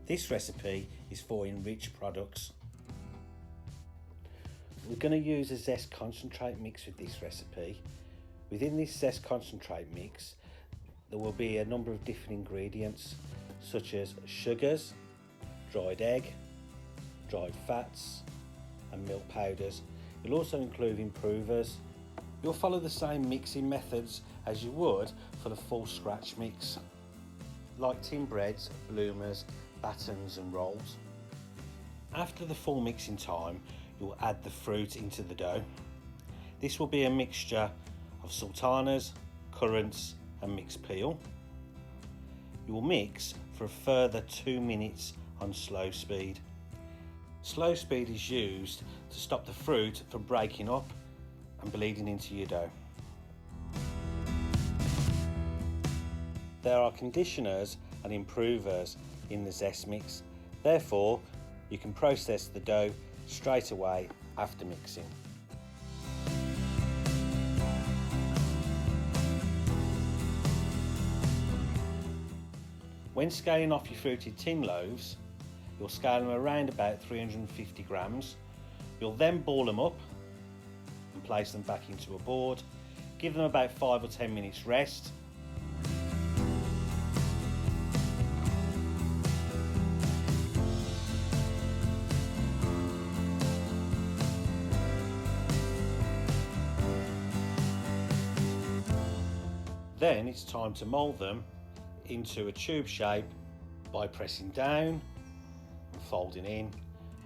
This recipe is for enriched products. We're going to use a Zest concentrate mix with this recipe. Within this Zest concentrate mix, there will be a number of different ingredients such as sugars, dried egg, dried fats and milk powders. It'll also include improvers. You'll follow the same mixing methods as you would for the full scratch mix, like tin breads, bloomers, battens and rolls. After the full mixing time, you'll add the fruit into the dough. This will be a mixture of sultanas, currants and mixed peel. You will mix for a further 2 minutes on slow speed. Slow speed is used to stop the fruit from breaking up and bleeding into your dough. There are conditioners and improvers in the Zest mix, therefore you can process the dough straight away after mixing. When scaling off your fruited tin loaves, you'll scale them around about 350 grams. You'll then ball them up and place them back into a board. Give them about 5 or 10 minutes rest. Then it's time to mould them into a tube shape by pressing down and folding in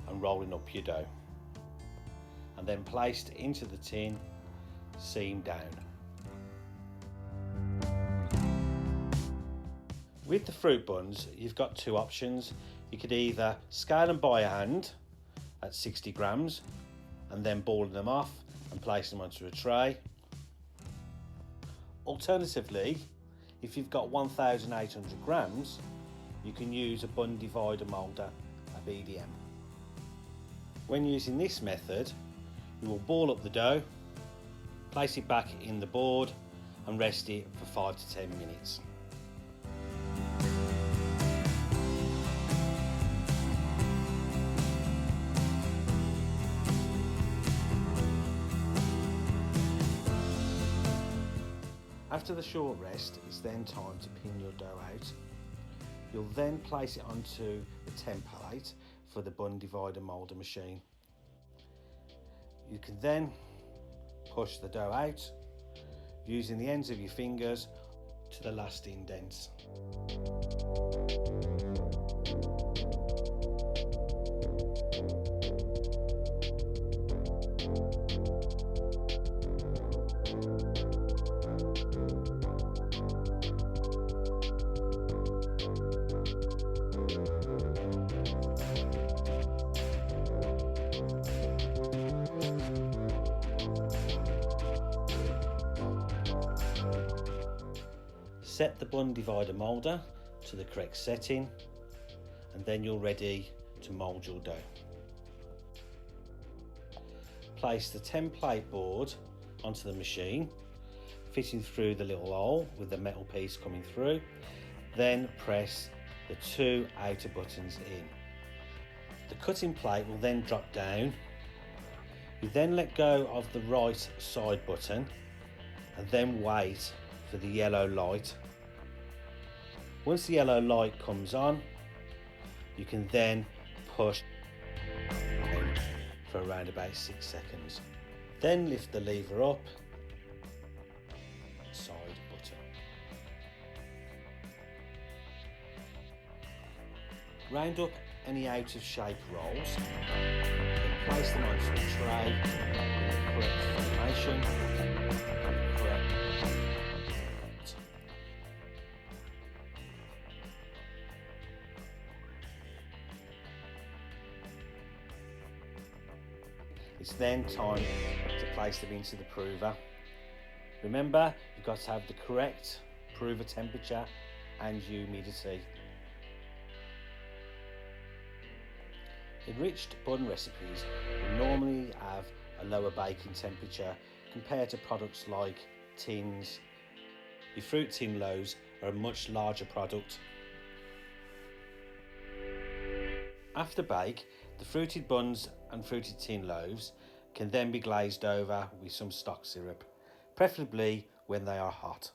and rolling up your dough, and then placed into the tin, seam down. With the fruit buns, you've got two options. You could either scale them by hand at 60 grams and then ball them off and place them onto a tray. Alternatively, if you've got 1,800 grams, you can use a bun divider moulder, a B.D.M. When using this method, you will ball up the dough, place it back in the board and rest it for 5 to 10 minutes. After the short rest, it's then time to pin your dough out. You'll then place it onto the template for the bun divider moulder machine. You can then push the dough out using the ends of your fingers to the last indents. Set the bun divider moulder to the correct setting and then you're ready to mould your dough. Place the template board onto the machine, fitting through the little hole with the metal piece coming through. Then press the two outer buttons in. The cutting plate will then drop down. You then let go of the right side button and then wait for the yellow light. Once the yellow light comes on, you can then push for around about 6 seconds. Then lift the lever up, side button. Round up any out of shape rolls, then place them onto a tray in the correct formation and the correct. It's then time to place them into the prover. Remember, you've got to have the correct prover temperature and humidity. Enriched bun recipes will normally have a lower baking temperature compared to products like tins. Your fruit tin loaves are a much larger product. After bake, the fruited buns and fruited tin loaves can then be glazed over with some stock syrup, preferably when they are hot.